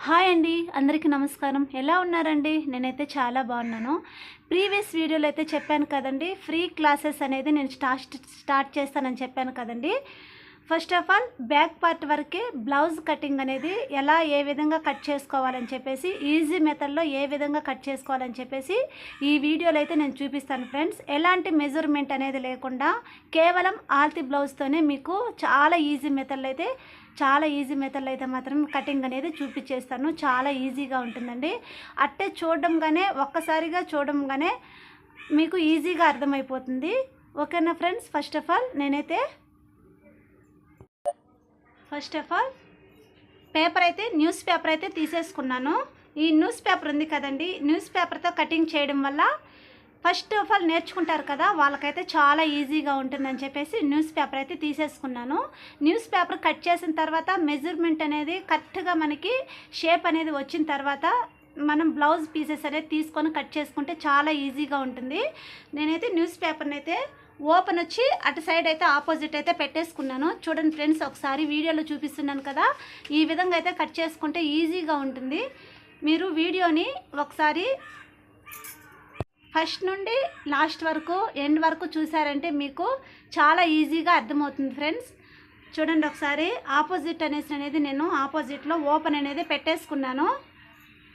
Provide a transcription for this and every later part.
Hi అండి, అందరికీ నమస్కారం. ఎలా ఉన్నారండి? నేనైతే చాలా బాగున్నాను. ప్రీవియస్ వీడియోలో అయితే చెప్పాను కదండి, ఫ్రీ క్లాసెస్ అనేది నేను స్టార్ట్ చేస్తానని చెప్పాను కదండి. First of all back part వరకే బ్లౌజ్ కటింగ్ అనేది ఏ విధంగా కట్ చేసుకోవాలని చెప్పేసి, ఈజీ మెథడ్లో ఏ విధంగా కట్ చేసుకోవాలని చెప్పేసి ఈ వీడియోలో అయితే నేను చూపిస్తాను ఫ్రెండ్స్. ఎలాంటి మెజర్మెంట్ అనేది లేకుండా కేవలం ఆల్తి బ్లౌజ్తోనే మీకు చాలా ఈజీ మెథడ్లో అయితే మాత్రం కటింగ్ అనేది చూపించేస్తాను. చాలా ఈజీగా ఉంటుందండి. అట్టే ఒక్కసారిగా చూడంగానే మీకు ఈజీగా అర్థమైపోతుంది. ఓకేనా friends? First of all news paper అయితే తీసేసుకున్నాను. ఈ న్యూస్ పేపర్ ఉంది కదండి, న్యూస్ పేపర్తో కటింగ్ చేయడం వల్ల ఫస్ట్ ఆఫ్ ఆల్ నేర్చుకుంటారు కదా, వాళ్ళకైతే చాలా ఈజీగా ఉంటుందని చెప్పేసి న్యూస్ పేపర్ అయితే తీసేసుకున్నాను. న్యూస్ పేపర్ కట్ చేసిన తర్వాత మెజర్మెంట్ అనేది కరెక్ట్గా మనకి షేప్ అనేది వచ్చిన తర్వాత మనం బ్లౌజ్ పీసెస్ అనేది తీసుకొని కట్ చేసుకుంటే చాలా ఈజీగా ఉంటుంది. నేనైతే న్యూస్ పేపర్ని అయితే ఓపెన్ వచ్చి అటు సైడ్ అయితే ఆపోజిట్ అయితే పెట్టేసుకున్నాను. చూడండి ఫ్రెండ్స్, ఒకసారి వీడియోలో చూపిస్తున్నాను కదా, ఈ విధంగా అయితే కట్ చేసుకుంటే ఈజీగా ఉంటుంది. మీరు వీడియోని ఒకసారి ఫస్ట్ నుండి లాస్ట్ వరకు ఎండ్ వరకు చూసారంటే మీకు చాలా ఈజీగా అర్థమవుతుంది ఫ్రెండ్స్. చూడండి ఒకసారి ఆపోజిట్ అనేది నేను ఆపోజిట్లో ఓపెన్ అనేది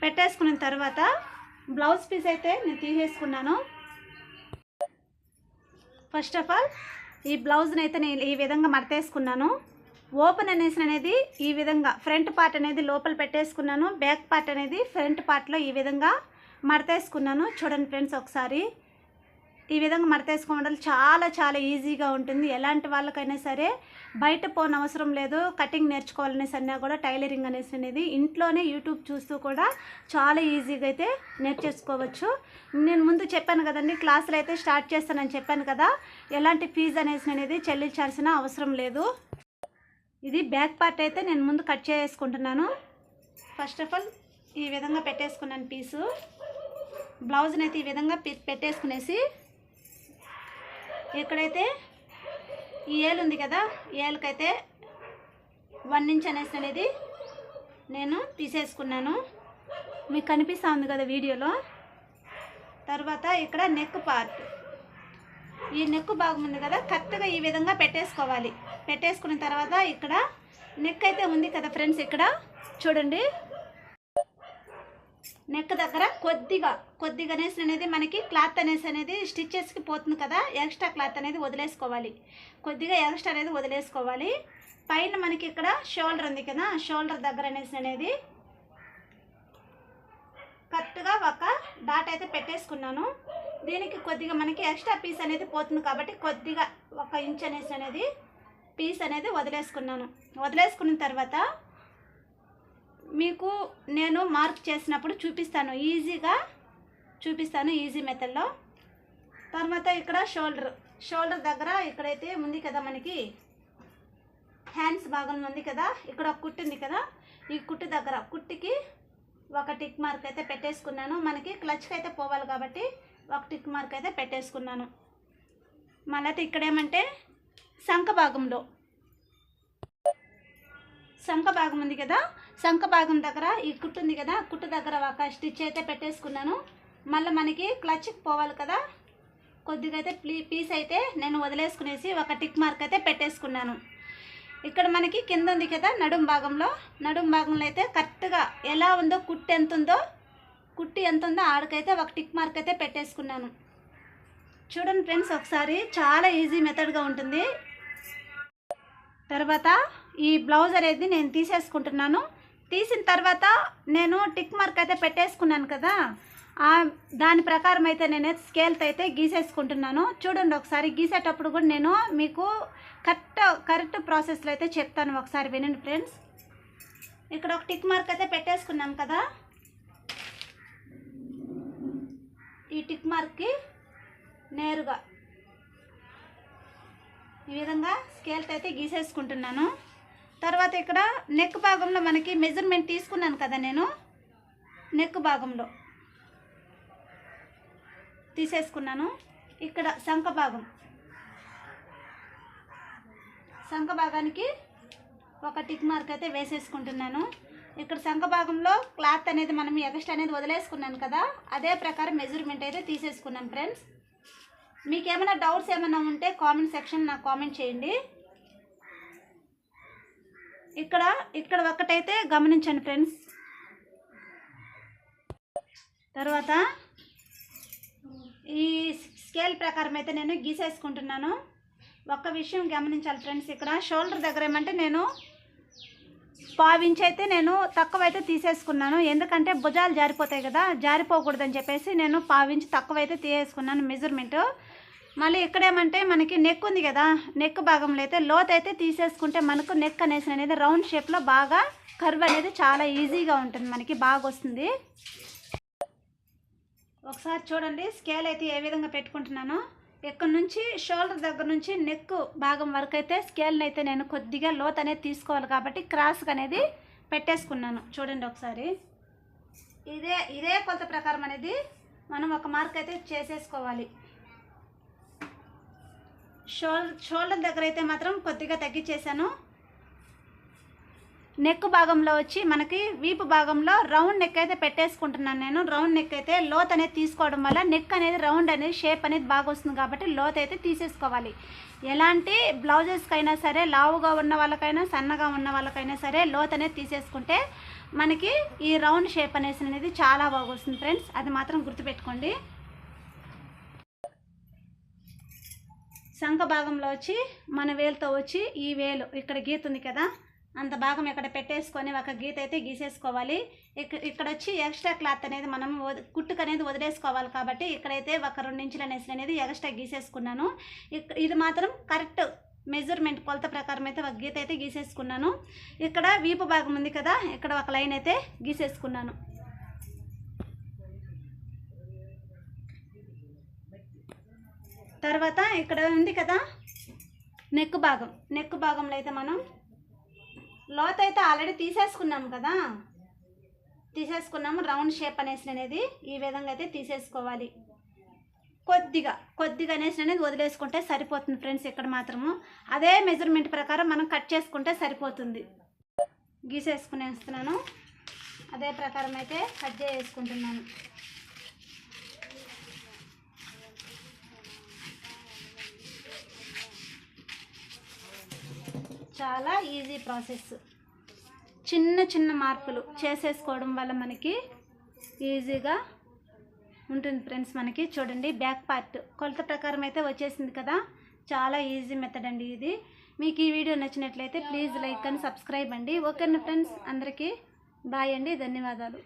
పెట్టేసుకున్న తర్వాత బ్లౌజ్ పీస్ అయితే నేను తీసేసుకున్నాను. ఫస్ట్ ఆఫ్ ఆల్ ఈ బ్లౌజ్ని అయితే నేను ఈ విధంగా మడతేసుకున్నాను. ఓపెన్ అనేది ఈ విధంగా ఫ్రంట్ పార్ట్ అనేది లోపల పెట్టేసుకున్నాను, బ్యాక్ పార్ట్ అనేది ఫ్రంట్ పార్ట్లో ఈ విధంగా మడతేసుకున్నాను. చూడండి ఫ్రెండ్స్, ఒకసారి ఈ విధంగా మడతేసుకోవడం చాలా చాలా ఈజీగా ఉంటుంది. ఎలాంటి వాళ్ళకైనా సరే బయట పోనవసరం లేదు. కటింగ్ నేర్చుకోవాలనేసి అన్నా కూడా టైలరింగ్ అనేది ఇంట్లోనే యూట్యూబ్ చూస్తూ కూడా చాలా ఈజీగా అయితే నేర్చేసుకోవచ్చు. నేను ముందు చెప్పాను కదండి, క్లాసులు అయితే స్టార్ట్ చేస్తానని చెప్పాను కదా, ఎలాంటి ఫీజు అనేది చెల్లించాల్సిన అవసరం లేదు. ఇది బ్యాక్ పార్ట్ అయితే నేను ముందు కట్ చేసుకుంటున్నాను. ఫస్ట్ ఆఫ్ ఆల్ ఈ విధంగా పెట్టేసుకున్నాను పీసు. బ్లౌజ్ని అయితే ఈ విధంగా పెట్టేసుకునేసి ఇక్కడైతే ఈ ఏలు ఉంది కదా, ఏలుకైతే 1 ఇంచ్ అనేది నేను తీసేసుకున్నాను. మీకు కనిపిస్తూ ఉంది కదా వీడియోలో. తర్వాత ఇక్కడ నెక్ పార్ట్, ఈ నెక్ భాగం ఉంది కదా, కరెక్ట్గా ఈ విధంగా పెట్టేసుకోవాలి. పెట్టేసుకున్న తర్వాత ఇక్కడ నెక్ అయితే ఉంది కదా ఫ్రెండ్స్, ఇక్కడ చూడండి, నెక్ దగ్గర కొద్దిగా అనేది మనకి క్లాత్ అనేది స్టిచ్చెస్కి పోతుంది కదా, ఎక్స్ట్రా క్లాత్ అనేది వదిలేసుకోవాలి. కొద్దిగా ఎక్స్ట్రా అనేది వదిలేసుకోవాలి. పైన మనకి ఇక్కడ షోల్డర్ ఉంది కదా, షోల్డర్ దగ్గర అనేది కరెక్ట్గా ఒక డాట్ అయితే పెట్టేసుకున్నాను. దీనికి కొద్దిగా మనకి ఎక్స్ట్రా పీస్ అనేది పోతుంది కాబట్టి కొద్దిగా 1 ఇంచ్ అనేది పీస్ అనేది వదిలేసుకున్న తర్వాత మీకు నేను మార్క్ చేసినప్పుడు చూపిస్తాను ఈజీ మెథడ్లో. తర్వాత ఇక్కడ షోల్డర్ దగ్గర ఇక్కడైతే ఉంది కదా, మనకి హ్యాండ్స్ భాగం ఉంది కదా, ఇక్కడ ఒక కుట్టు ఉంది కదా, ఈ కుట్టు దగ్గర కుట్టుకి ఒక టిక్ మార్క్ అయితే పెట్టేసుకున్నాను. మనకి క్లచ్కి అయితే పోవాలి కాబట్టి ఒక టిక్ మార్క్ అయితే పెట్టేసుకున్నాను. మళ్ళీ ఇక్కడ ఏమంటే సంఖ భాగం ఉంది కదా, సంఖ భాగం దగ్గర ఈ కుట్టు ఉంది కదా, కుట్టు దగ్గర ఒక స్టిచ్ అయితే పెట్టేసుకున్నాను. మళ్ళీ మనకి క్లచ్కి పోవాలి కదా, కొద్దిగా అయితే పీస్ అయితే నేను వదిలేసుకునేసి ఒక టిక్ మార్క్ అయితే పెట్టేసుకున్నాను. ఇక్కడ మనకి కింద ఉంది కదా నడుం భాగంలో అయితే కరెక్ట్గా ఎలా ఉందో కుట్టు ఎంత ఉందో ఆడకైతే ఒక టిక్ మార్క్ అయితే పెట్టేసుకున్నాను. చూడండి ఫ్రెండ్స్, ఒకసారి చాలా ఈజీ మెథడ్గా ఉంటుంది. తర్వాత ఈ బ్లౌజ్ అనేది నేను తీసేసుకుంటున్నాను. తీసిన తర్వాత నేను టిక్ మార్క్ అయితే పెట్టేసుకున్నాను కదా, దాని ప్రకారం అయితే నేను స్కేల్తో అయితే గీసేసుకుంటున్నాను. చూడండి ఒకసారి, గీసేటప్పుడు కూడా నేను మీకు కరెక్ట్ ప్రాసెస్లో అయితే చెప్తాను, ఒకసారి వినండి ఫ్రెండ్స్. ఇక్కడ ఒక టిక్ మార్క్ అయితే పెట్టేసుకున్నాం కదా, ఈ టిక్ మార్క్కి నేరుగా ఈ విధంగా స్కేల్తో అయితే గీసేసుకుంటున్నాను. తర్వాత ఇక్కడ నెక్ భాగంలో మనకి మెజర్మెంట్ తీసుకున్నాను కదా, నేను నెక్ భాగంలో తీసేసుకున్నాను. ఇక్కడ సంఖ భాగానికి ఒక టిక్ మార్క్ అయితే వేసేసుకుంటున్నాను. ఇక్కడ సంఖ భాగంలో క్లాత్ అనేది మనం ఎక్స్ట్రా అనేది వదిలేసుకున్నాను కదా, అదే ప్రకారం మెజర్మెంట్ అయితే తీసేసుకున్నాను ఫ్రెండ్స్. మీకు ఏమైనా డౌట్స్ ఏమైనా ఉంటే కామెంట్ సెక్షన్ నాకు కామెంట్ చేయండి. ఇక్కడ ఒక్కటైతే గమనించండి ఫ్రెండ్స్. తర్వాత ఈ స్కేల్ ప్రకారం అయితే నేను గీసేసుకుంటున్నాను. ఒక్క విషయం గమనించాలి ఫ్రెండ్స్, ఇక్కడ షోల్డర్ దగ్గర ఏమంటే నేను 1/4 ఇంచ్ అయితే నేను తక్కువైతే తీసేసుకున్నాను. ఎందుకంటే భుజాలు జారిపోతాయి కదా, జారిపోకూడదని చెప్పేసి నేను 1/4 ఇంచ్ తక్కువైతే తీసేసుకున్నాను మెజర్మెంట్. మళ్ళీ ఇక్కడేమంటే మనకి నెక్ ఉంది కదా, నెక్ భాగంలో అయితే లోత్ అయితే తీసేసుకుంటే మనకు నెక్ అనేది రౌండ్ షేప్లో బాగా కర్వ్ అనేది చాలా ఈజీగా ఉంటుంది, మనకి బాగా వస్తుంది. ఒకసారి చూడండి స్కేల్ అయితే ఏ విధంగా పెట్టుకుంటున్నానో. ఇక్కడ నుంచి షోల్డర్ దగ్గర నుంచి నెక్ భాగం వరకు అయితే స్కేల్ని అయితే నేను కొద్దిగా లోత్ అనేది తీసుకోవాలి కాబట్టి క్రాస్గా అనేది పెట్టేసుకున్నాను. చూడండి ఒకసారి ఇదే కొలత ప్రకారం అనేది మనం ఒక మార్క్ అయితే చేసేసుకోవాలి. షోల్డర్ దగ్గర అయితే మాత్రం కొద్దిగా తగ్గించేసాను. నెక్ భాగంలో వచ్చి మనకి వీపు భాగంలో రౌండ్ నెక్ అయితే పెట్టేసుకుంటున్నాను నేను. రౌండ్ నెక్ అయితే లోత్ అనేది తీసుకోవడం వల్ల నెక్ అనేది రౌండ్ అనేది షేప్ అనేది బాగా వస్తుంది కాబట్టి లోత్ అయితే తీసేసుకోవాలి. ఎలాంటి బ్లౌజెస్కైనా సరే లావుగా ఉన్న వాళ్ళకైనా సన్నగా ఉన్న వాళ్ళకైనా సరే లోత్ అనేది తీసేసుకుంటే మనకి ఈ రౌండ్ షేప్ అనేది చాలా బాగా వస్తుంది ఫ్రెండ్స్, అది మాత్రం గుర్తుపెట్టుకోండి. సంఖ భాగంలో వచ్చి మన వేలుతో వచ్చి ఈ వేలు ఇక్కడ గీత ఉంది కదా, అంత భాగం ఇక్కడ పెట్టేసుకొని ఒక గీత అయితే గీసేసుకోవాలి. ఇక్కడ వచ్చి ఎక్స్ట్రా క్లాత్ అనేది మనం కుట్టుకు అనేది వదిలేసుకోవాలి కాబట్టి ఇక్కడైతే ఒక 2 ఇంచుల అనేది ఎక్స్ట్రా గీసేసుకున్నాను. ఇది మాత్రం కరెక్ట్ మెజర్మెంట్ కొలత ప్రకారం అయితే ఒక గీత అయితే గీసేసుకున్నాను. ఇక్కడ వీపు భాగం ఉంది కదా, ఇక్కడ ఒక లైన్ అయితే గీసేసుకున్నాను. తర్వాత ఇక్కడ ఉంది కదా నెక్ భాగంలో అయితే మనం లోత్ అయితే ఆల్రెడీ తీసేసుకున్నాము కదా, రౌండ్ షేప్ అనేది ఈ విధంగా అయితే తీసేసుకోవాలి. కొద్దిగా అనేది వదిలేసుకుంటే సరిపోతుంది ఫ్రెండ్స్. ఇక్కడ మాత్రము అదే మెజర్మెంట్ ప్రకారం మనం కట్ చేసుకుంటే సరిపోతుంది. గీసేసుకునేస్తున్నాను, అదే ప్రకారం అయితే కట్ చేసుకుంటున్నాను. చాలా ఈజీ ప్రాసెస్. చిన్న మార్పులు చేసేసుకోవడం వల్ల మనకి ఈజీగా ఉంటుంది ఫ్రెండ్స్. మనకి చూడండి బ్యాక్ పార్ట్ కొలత ప్రకారం అయితే వచ్చేసింది కదా, చాలా ఈజీ మెథడ్ అండి ఇది. మీకు ఈ వీడియో నచ్చినట్లయితే ప్లీజ్ లైక్ అండ్ సబ్స్క్రైబ్ అండి. ఓకేనా ఫ్రెండ్స్, అందరికీ బాయ్ అండి, ధన్యవాదాలు.